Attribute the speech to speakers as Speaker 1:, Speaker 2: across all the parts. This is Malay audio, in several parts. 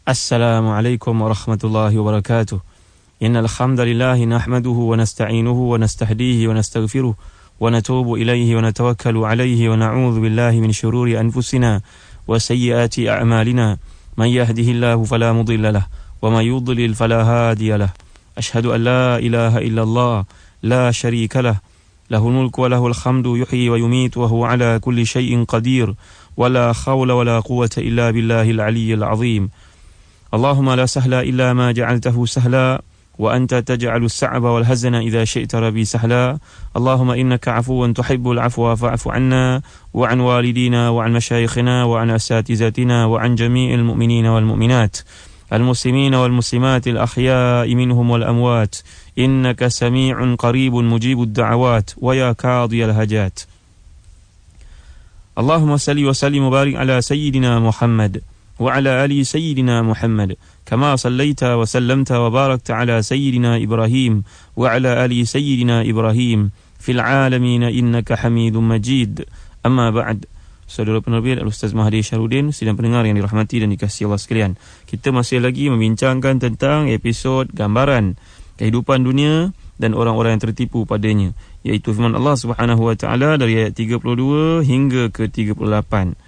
Speaker 1: Assalamualaikum warahmatullahi wabarakatuh. Innal hamdalillah nahmaduhu wa nasta'inuhu wa nastahdihi wa nastaghfiruh wa natubu ilaihi wa natawakkalu alaihi wa na'udzu billahi min shururi anfusina wa sayyiati a'malina. Man yahdihillahu fala mudilla lahu wa may yudlil fala hadiya lahu. Ashhadu an la ilaha illallah la syarika lahu. Lahul mulku wa lahul hamdu yuhyi wa yumiitu wa huwa ala kulli syai'in qadir. Wa la hawla wa la quwwata illa billahil aliyyil azim. اللهم لا سهل إلا ما جعلته سهلا وأنت تجعل الصعب والحزن إذا شئت ربي سهلا. اللهم إنك عفو تحب العفو فاعف عنا وعن والدينا وعن مشايخنا وعن أساتذتنا وعن جميع المؤمنين والمؤمنات المسلمين والمسلمات الأحياء منهم والأموات إنك سميع قريب مجيب الدعوات ويا قاضي الحاجات. اللهم صل وسلم وبارك على سيدنا محمد وعلى آل سيدنا محمد كما صليت وسلمت وباركت على سيدنا إبراهيم وعلى آل سيدنا إبراهيم في العالمين إنك حميد مجيد. أما بعد. Saudara penerbit Al-Ustaz Mahdi Syarudin, sidang pendengar yang dirahmati dan dikasihi Allah sekalian, kita masih lagi membincangkan tentang episod gambaran kehidupan dunia dan orang-orang yang tertipu padanya, iaitu firman Allah Subhanahu wa taala dari ayat 32 hingga ke 38.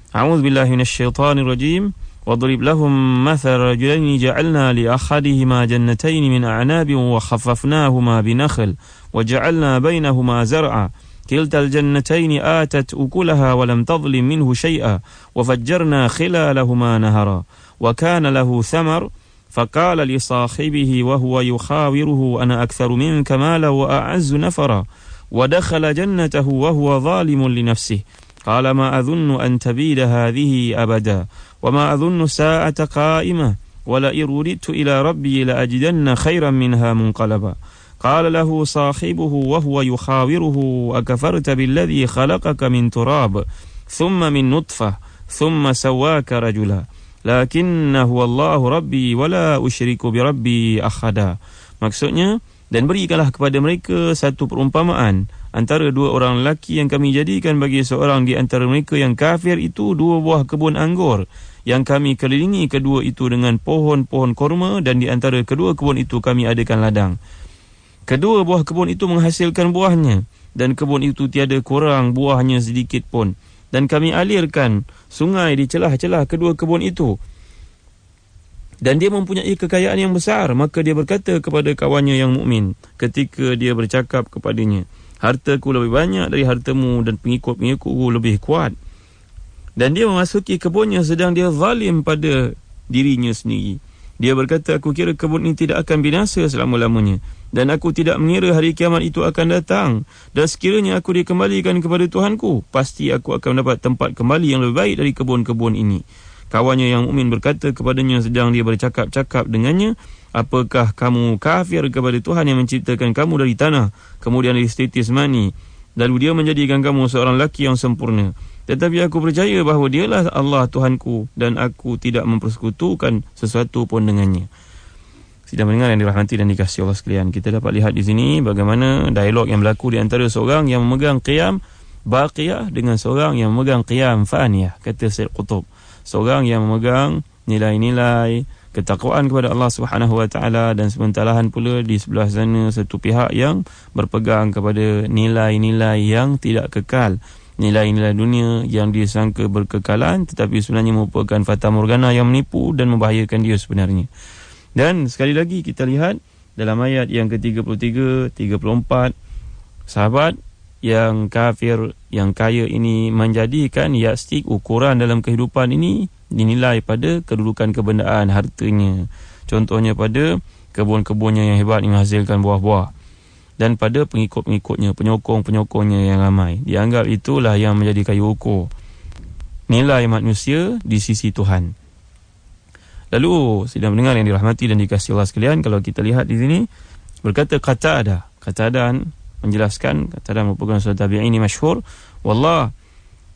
Speaker 1: أعوذ بالله من الشيطان الرجيم واضرب لهم مثل رجلين جعلنا لأحدهما جنتين من أعناب وخففناهما بنخل وجعلنا بينهما زرعا كلتا الجنتين آتت أكلها ولم تظلم منه شيئا وفجرنا خلالهما نهرا وكان له ثمر فقال لصاحبه وهو يخاوره أنا أكثر منك مالا وأعز نفرا ودخل جنته وهو ظالم لنفسه قال ما أظن أن تبيد هذه أبدا وما أظن الساعة قائمة ولئن رددت إلى ربي لأجدن خيرا منها منقلبا قال له صاحبه وهو يخاوره أكفرت بالذي خلقك من تراب ثم من نطفة ثم سواك رجلا لكن هو الله ربي ولا أشرك بربي أحدا. Maksudnya, dan berikanlah kepada mereka satu perumpamaan antara dua orang lelaki yang kami jadikan bagi seorang di antara mereka yang kafir itu dua buah kebun anggur yang kami kelilingi kedua itu dengan pohon-pohon korma, dan di antara kedua kebun itu kami adakan ladang. Kedua buah kebun itu menghasilkan buahnya, dan kebun itu tiada kurang buahnya sedikit pun, dan kami alirkan sungai di celah-celah kedua kebun itu. Dan dia mempunyai kekayaan yang besar. Maka dia berkata kepada kawannya yang mukmin ketika dia bercakap kepadanya, hartaku lebih banyak dari hartamu dan pengikut-pengikutku lebih kuat. Dan dia memasuki kebunnya sedang dia zalim pada dirinya sendiri. Dia berkata, aku kira kebun ini tidak akan binasa selama-lamanya, dan aku tidak mengira hari kiamat itu akan datang. Dan sekiranya aku dikembalikan kepada Tuhanku, pasti aku akan mendapat tempat kembali yang lebih baik dari kebun-kebun ini. Kawannya yang mukmin berkata kepadanya sedang dia bercakap-cakap dengannya, apakah kamu kafir kepada Tuhan yang menciptakan kamu dari tanah, kemudian dari titis mani, lalu dia menjadikan kamu seorang lelaki yang sempurna? Tetapi aku percaya bahawa dialah Allah Tuhanku, dan aku tidak mempersekutukan sesuatu pun dengannya. Sidang pendengar yang dirahmati dan dikasihi Allah sekalian, kita dapat lihat di sini bagaimana dialog yang berlaku di antara seorang yang memegang qiyam baqiyah dengan seorang yang memegang qiyam faniyah, kata Syed Qutb. Seorang yang memegang nilai-nilai ketakwaan kepada Allah Subhanahu wa taala, dan sementarahan pula di sebelah sana satu pihak yang berpegang kepada nilai-nilai yang tidak kekal, nilai-nilai dunia yang disangka berkekalan tetapi sebenarnya merupakan fata morgana yang menipu dan membahayakan dia sebenarnya. Dan sekali lagi kita lihat dalam ayat yang ke-33, 34, sahabat yang kafir, yang kaya ini menjadikan yastik ukuran dalam kehidupan ini dinilai pada kedudukan kebendaan hartanya. Contohnya pada kebun-kebunnya yang hebat yang menghasilkan buah-buah, dan pada pengikut-pengikutnya, penyokong-penyokongnya yang ramai. Dianggap itulah yang menjadi kayu ukur nilai manusia di sisi Tuhan. Lalu sidang pendengar yang dirahmati dan dikasihi Allah sekalian, kalau kita lihat di sini berkata Qatadah menjelaskan, Qatadah merupakan seorang tabi'in masyhur, wallah,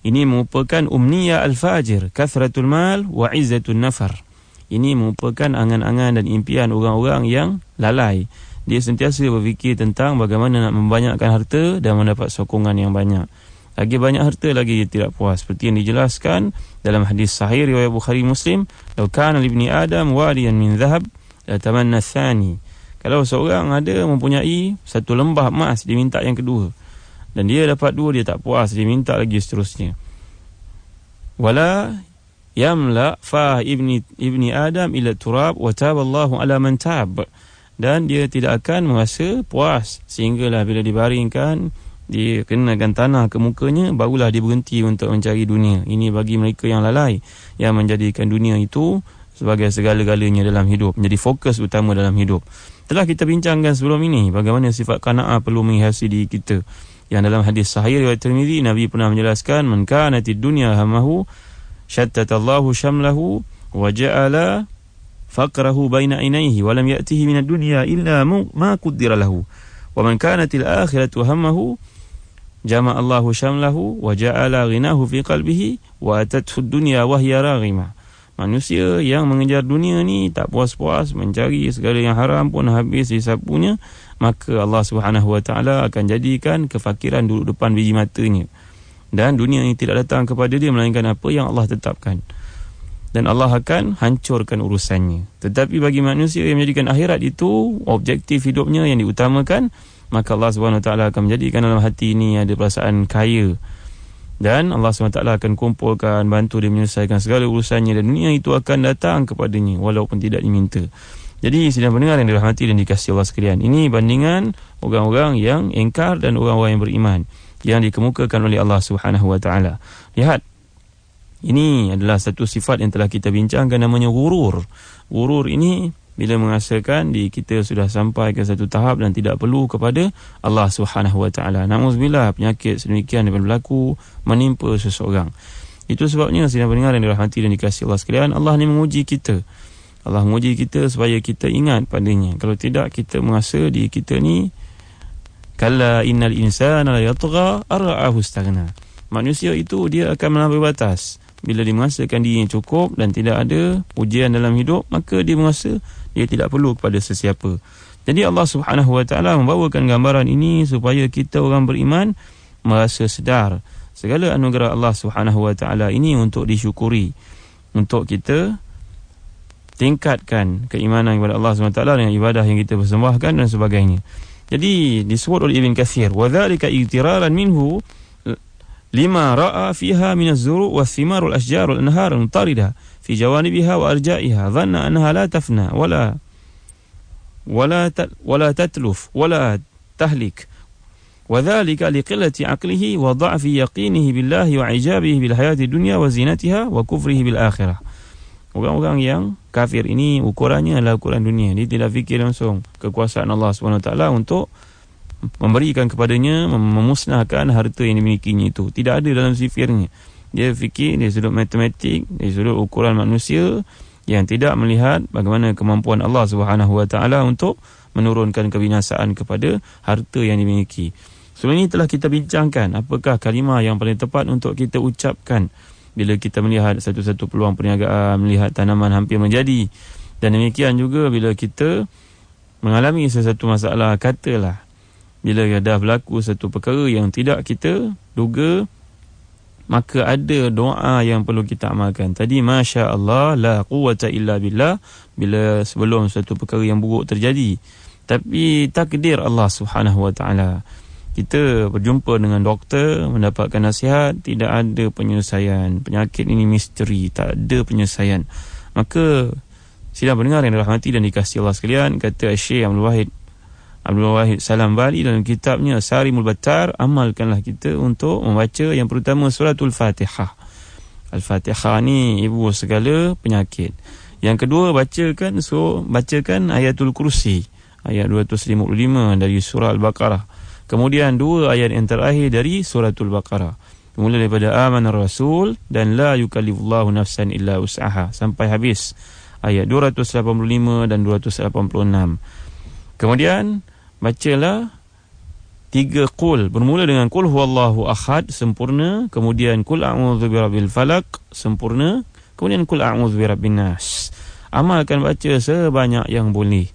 Speaker 1: ini merupakan umniya al-fajir, kathratul mal wa izzatun nafar. Ini merupakan angan-angan dan impian orang-orang yang lalai. Dia sentiasa berfikir tentang bagaimana nak membanyakkan harta dan mendapat sokongan yang banyak. Lagi banyak harta lagi dia tidak puas. Seperti yang dijelaskan dalam hadis sahih riwayat Bukhari Muslim, "Law kana li ibni Adam wadiyan min dhahab la tamanna tsani." Kalau seorang ada mempunyai satu lembah emas, dia minta yang kedua. Dan dia dapat dua, dia tak puas, dia minta lagi seterusnya. Wala yamla fa ibni Adam ila turab wa taballahu ala man tab. Dan dia tidak akan merasa puas sehinggalah bila dibaringkan, dia kenakan tanah ke mukanya, barulah dia berhenti untuk mencari dunia. Ini bagi mereka yang lalai, yang menjadikan dunia itu sebagai segala-galanya dalam hidup, menjadi fokus utama dalam hidup. Telah kita bincangkan sebelum ini bagaimana sifat qanaah perlu menghiasi diri kita. Yang dalam hadis sahih riwayat Tirmizi, Nabi pernah menjelaskan, "Man kanatid dunya hamahu shattatallahu syamlahu wa ja'ala faqrahu baina ainaihi wa lam ya'tihi minad dunya illa ma qaddara lahu. Wa man kanatil akhiratu hammahu jama'allahu syamlahu wa ja'ala ghinahu fi qalbihi wa atathu dunya wa hiya raghimah." Manusia yang mengejar dunia ni tak puas-puas, mencari segala yang haram pun habis disapunya, maka Allah Subhanahu Wa Taala akan jadikan kefakiran duduk depan biji matanya. Dan dunia ini tidak datang kepada dia melainkan apa yang Allah tetapkan. Dan Allah akan hancurkan urusannya. Tetapi bagi manusia yang menjadikan akhirat itu objektif hidupnya yang diutamakan, maka Allah Subhanahu Wa Taala akan menjadikan dalam hati ini ada perasaan kaya. Dan Allah SWT akan kumpulkan, bantu dia menyelesaikan segala urusannya, dan dunia itu akan datang kepadanya walaupun tidak diminta. Jadi sidang pendengar yang dirahmati dan dikasihi Allah sekalian, ini bandingan orang-orang yang ingkar dan orang-orang yang beriman yang dikemukakan oleh Allah SWT. Lihat, ini adalah satu sifat yang telah kita bincangkan, namanya ghurur. Ghurur ini bila merasakan kita sudah sampai ke satu tahap dan tidak perlu kepada Allah SWT. Na'udzubillah, penyakit sedemikian dapat berlaku menimpa seseorang. Itu sebabnya sidang pendengar yang dirahmati dan dikasihi Allah sekalian, Allah ni menguji kita. Allah menguji kita supaya kita ingat padanya. Kalau tidak, kita merasa diri kita ni kalla innal insana la yatgha ara'ahu istaghna. Manusia itu dia akan melampaui batas. Bila dia merasakan dirinya cukup dan tidak ada ujian dalam hidup, maka dia merasa dia tidak perlu kepada sesiapa. Jadi Allah Subhanahu Wa Taala membawakan gambaran ini supaya kita orang beriman merasa sedar segala anugerah Allah Subhanahu Wa Taala ini untuk disyukuri, untuk kita tingkatkan keimanan kepada Allah Subhanahu Wa Taala dengan ibadah yang kita persembahkan dan sebagainya. Jadi disebut oleh Ibn Katsir, wa dzalika igtiraran minhu lima ra'a fiha min az-zuru' wath-thimar wal-ashjar wal-anhar mutarida fi jawanibiha wa arja'iha dhanna annaha la tafna wala tatluf wala tahlik wa dhalika liqillati 'aqlihi wa dha'fi yaqinihi billahi wa 'ijabihi bil hayati dunya wa zinatiha wa kufrihi bil akhirah. Orang-orang yang kafir ini ukurannya adalah ukuran dunia. Dia tidak fikir langsung kekuasaan Allah SWT untuk memberikan kepadanya, memusnahkan harta yang dimilikinya itu. Tidak ada dalam sifirnya. Dia fikir dari sudut matematik, dari sudut ukuran manusia yang tidak melihat bagaimana kemampuan Allah SWT untuk menurunkan kebinasaan kepada harta yang dimiliki. Sebelum ini telah kita bincangkan apakah kalimah yang paling tepat untuk kita ucapkan bila kita melihat satu-satu peluang perniagaan, melihat tanaman hampir menjadi. Dan demikian juga bila kita mengalami sesuatu masalah, katalah bila dah berlaku satu perkara yang tidak kita duga, maka ada doa yang perlu kita amalkan. Tadi Masya Allah la quwwata illa billah, bila sebelum satu perkara yang buruk terjadi. Tapi takdir Allah Subhanahu Wa Taala, kita berjumpa dengan doktor, mendapatkan nasihat, tidak ada penyelesaian, penyakit ini misteri, tak ada penyelesaian. Maka sidang pendengar yang dirahmati dan dikasihi Allah sekalian, kata Syekh Abdul Wahid Salam Bali dalam kitabnya Sarimul Battar, amalkanlah kita untuk membaca yang pertama suratul Fatihah. Al-Fatihah ni ibu segala penyakit. Yang kedua, bacakan ayatul kursi, ayat 255 dari surah Al-Baqarah. Kemudian dua ayat yang terakhir dari suratul Baqarah, mulai daripada amanar rasul dan la yukallifullahu nafsan illa wus'aha sampai habis ayat 285 dan 286. Kemudian bacalah 3 qul, bermula dengan qul huwallahu ahad, sempurna. Kemudian qul a'udzu birabbil falaq, sempurna. Kemudian qul a'udzu birabbin nas. Amalkan baca sebanyak yang boleh.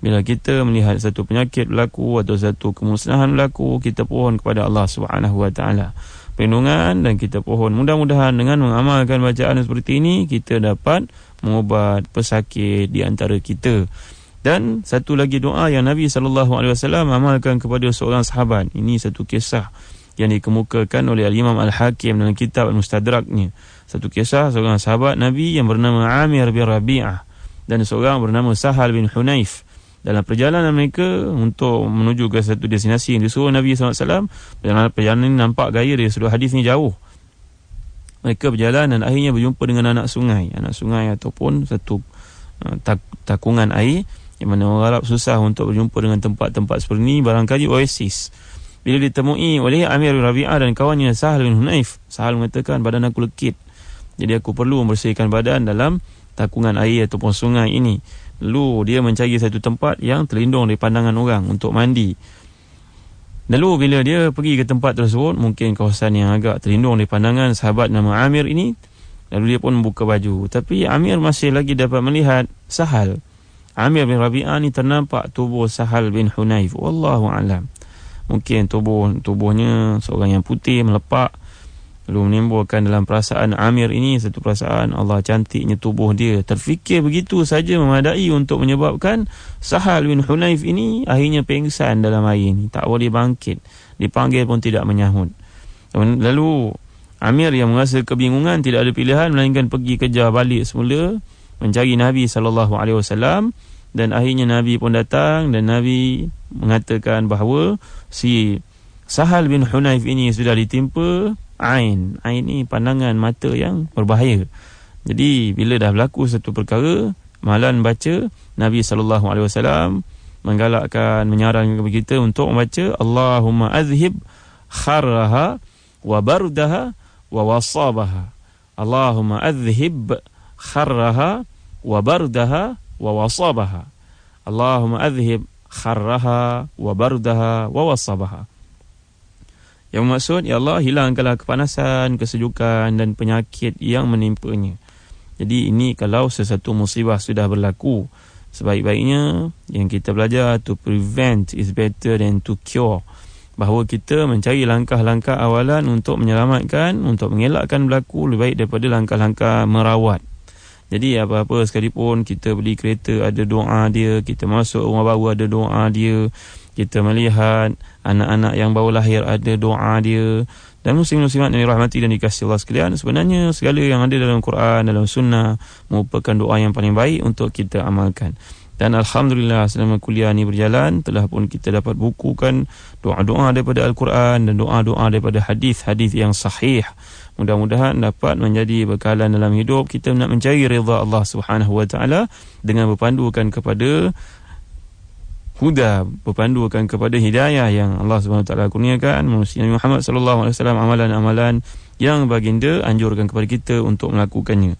Speaker 1: Bila kita melihat satu penyakit berlaku atau satu kemusnahan berlaku, kita pohon kepada Allah Subhanahu Wa Taala. perlindungan dan kita pohon mudah-mudahan dengan mengamalkan bacaan seperti ini kita dapat mengubat pesakit di antara kita. Dan satu lagi doa yang Nabi SAW amalkan kepada seorang sahabat. Ini satu kisah yang dikemukakan oleh Al-Imam Al-Hakim dalam kitab Al-Mustadraknya. Satu kisah seorang sahabat Nabi yang bernama Amir bin Rabi'ah dan seorang bernama Sahal bin Hunayf. Dalam perjalanan mereka untuk menuju ke satu destinasi yang disuruh Nabi SAW, perjalanan ini nampak gaya dia, seluruh hadis ni jauh. Mereka berjalan dan akhirnya berjumpa dengan anak sungai ataupun satu takungan air, yang mana orang Arab susah untuk berjumpa dengan tempat-tempat seperti ini, barangkali oasis. Bila ditemui oleh Amir bin Rabi'ah dan kawannya Sahal bin Hunayf, Sahal mengatakan, badan aku lekit, jadi aku perlu membersihkan badan dalam takungan air ataupun sungai ini. Lalu dia mencari satu tempat yang terlindung dari pandangan orang untuk mandi. Lalu bila dia pergi ke tempat tersebut, mungkin kawasan yang agak terlindung dari pandangan sahabat nama Amir ini, lalu dia pun membuka baju. Tapi Amir masih lagi dapat melihat Sahal. Amir bin Rabi'ah ni ternampak tubuh Sahal bin Hunayf. Wallahu a'lam. Mungkin tubuhnya seorang yang putih, melepak, lalu menimbulkan dalam perasaan Amir ini satu perasaan, Allah, cantiknya tubuh dia. Terfikir begitu saja memadai untuk menyebabkan Sahal bin Hunayf ini akhirnya pengsan dalam air ini, tak boleh bangkit, dipanggil pun tidak menyahut. Lalu Amir yang merasa kebingungan, tidak ada pilihan melainkan pergi kejar balik semula mencari Nabi SAW. Dan akhirnya Nabi pun datang dan Nabi mengatakan bahawa si Sahal bin Hunayf ini sudah ditimpa Ain ni pandangan mata yang berbahaya. Jadi bila dah berlaku satu perkara, malam baca, Nabi SAW menggalakkan, menyarankan kepada kita untuk membaca Allahumma azhib kharraha wa bardaha wa wasabaha. Allahumma azhib kharraha wa bardaha wa wasabaha. Allahumma azhib kharraha wa bardaha wa wasabaha. Yang maksud, ya Allah, hilangkanlah kepanasan, kesejukan dan penyakit yang menimpanya. Jadi ini kalau sesuatu musibah sudah berlaku, sebaik-baiknya yang kita belajar, to prevent is better than to cure. Bahawa kita mencari langkah-langkah awalan untuk menyelamatkan, untuk mengelakkan berlaku, lebih baik daripada langkah-langkah merawat. Jadi apa-apa sekalipun, kita beli kereta ada doa dia, kita masuk rumah baru ada doa dia, kita melihat anak-anak yang baru lahir ada doa dia. Dan muslim-muslimat yang dirahmati dan dikasihi Allah sekalian, sebenarnya segala yang ada dalam Quran, dalam sunnah merupakan doa yang paling baik untuk kita amalkan. Dan Alhamdulillah selama kuliah ni berjalan, telah pun kita dapat bukukan doa-doa daripada Al-Quran dan doa-doa daripada hadis-hadis yang sahih. Mudah-mudahan dapat menjadi bekalan dalam hidup kita nak mencari redha Allah Subhanahu Wa Taala dengan berpandukan kepada huda, berpandukan kepada hidayah yang Allah Subhanahu Wa Taala kurniakan. Manusia Muhammad sallallahu alaihi wasallam, amalan-amalan yang baginda anjurkan kepada kita untuk melakukannya.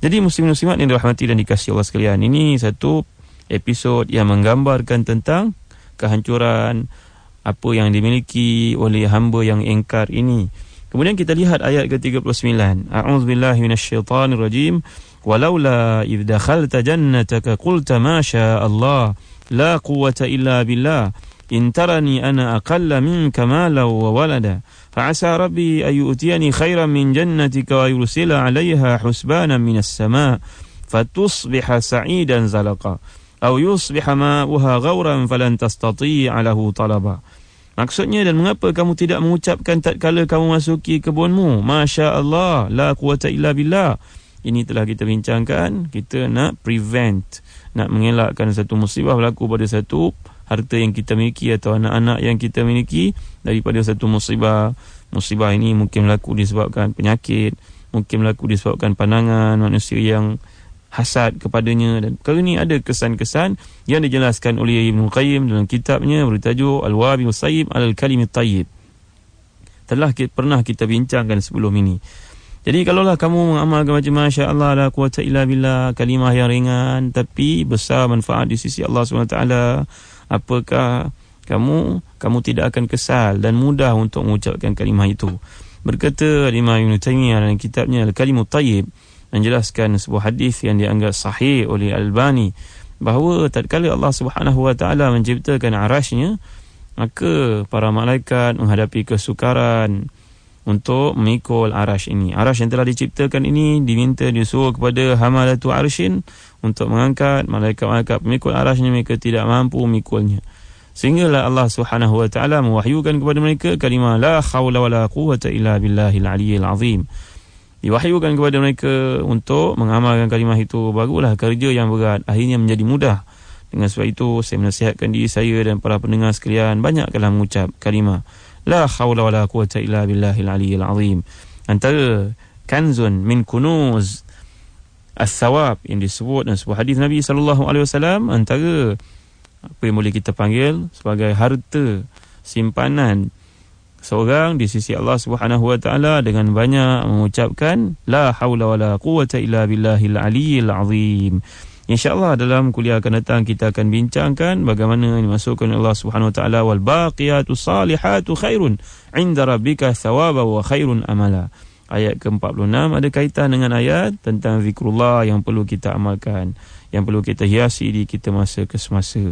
Speaker 1: Jadi muslim-muslimat yang dirahmati dan dikasihi Allah sekalian, ini satu episod yang menggambarkan tentang kehancuran apa yang dimiliki oleh hamba yang ingkar ini. Kemudian kita lihat ayat ke-39. A'udzubillahi minasyaitanirrajim. Walaula idh dakhalta jannataka qulta ma syaa Allah la quwwata illa billah in tarani ana aqalla minka malan wa walada fa'asa rabbi ay yu'tiyani khairan min jannatika wa yursila 'alayha husbanan minas sama' fatusbiha sa'idan zalaqa aw yusbiha ma'uha ghauran falan tastati'a lahu talaba. Maksudnya, dan mengapa kamu tidak mengucapkan tatkala kamu masuki kebunmu, Masya Allah, la quwata illa billah. Ini telah kita bincangkan. Kita nak prevent, nak mengelakkan satu musibah berlaku pada satu harta yang kita miliki atau anak-anak yang kita miliki daripada satu musibah. Musibah ini mungkin berlaku disebabkan penyakit, mungkin berlaku disebabkan pandangan manusia yang hasad kepadanya, dan perkara ini ada kesan-kesan yang dijelaskan oleh Ibn Qayyim dalam kitabnya bertajuk Al-Wabil Sayyib Al-Kalimit Tayyib. Pernah kita bincangkan sebelum ini. Jadi kalaulah kamu mengamalkan macam Masya Allah, la quwata illa billah, kalimah yang ringan tapi besar manfaat di sisi Allah SWT, apakah kamu tidak akan kesal dan mudah untuk mengucapkan kalimah itu. Berkata Imam Ibn Taymiyah dalam kitabnya Al-Kalimut Tayyib, menjelaskan sebuah hadis yang dianggap sahih oleh Albani, bahawa tatkala Allah Subhanahu Wa Taala menciptakan arasy-Nya, maka para malaikat menghadapi kesukaran, untuk memikul arash ini. Arash yang telah diciptakan ini disuruh kepada hamalatu arsyin untuk mengangkat malaikat-malaikat pemikul arash ini. Mereka tidak mampu memikulnya, sehinggalah Allah Subhanahu wa taala mewahyukan kepada mereka kalimah la haula wala quwwata illa billahil aliyyil azim. Diwahyukan kepada mereka untuk mengamalkan kalimah itu, barulah kerja yang berat akhirnya menjadi mudah. Dengan sebab itu saya menasihatkan diri saya dan para pendengar sekalian, banyaklah mengucap kalimah la haula wala quwwata illa billahil aliyyil azim. Antara kanzun min kunuz as-sawab yang disebut dalam sebuah hadis Nabi sallallahu alaihi wasallam, antara apa yang boleh kita panggil sebagai harta simpanan seorang di sisi Allah Subhanahu wa taala dengan banyak mengucapkan la haula wala quwwata illa billahil aliyyil azim. InsyaAllah dalam kuliah akan datang kita akan bincangkan bagaimana dimasukkan Allah Subhanahu wa taala wal baqiyatus salihatu khairun 'inda rabbika thawaba wa khairun amala. Ayat ke-46 ada kaitan dengan ayat tentang zikrullah yang perlu kita amalkan, yang perlu kita hiasi di kita masa ke semasa.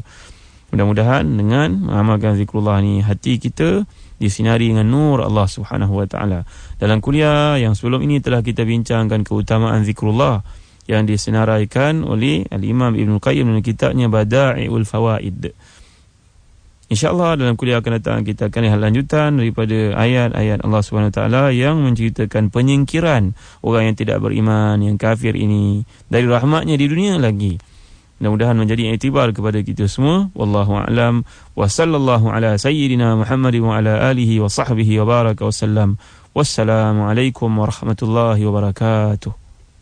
Speaker 1: Mudah-mudahan dengan mengamalkan zikrullah ni hati kita disinari dengan nur Allah Subhanahu wa taala. Dalam kuliah yang sebelum ini telah kita bincangkan keutamaan zikrullah yang disenaraikan oleh Al-Imam Ibn Qayyim dalam kitabnya Bada'iul Fawaid. InsyaAllah dalam kuliah akan datang kita akan lihat lanjutan daripada ayat-ayat Allah SWT yang menceritakan penyingkiran orang yang tidak beriman, yang kafir ini dari rahmatnya di dunia lagi. Mudah-mudahan menjadi iktibar kepada kita semua. Wallahu a'lam wa sallallahu ala sayyidina Muhammad wa ala alihi wa sahbihi wa baraka wa sallam. Wassalamualaikum warahmatullahi wabarakatuh.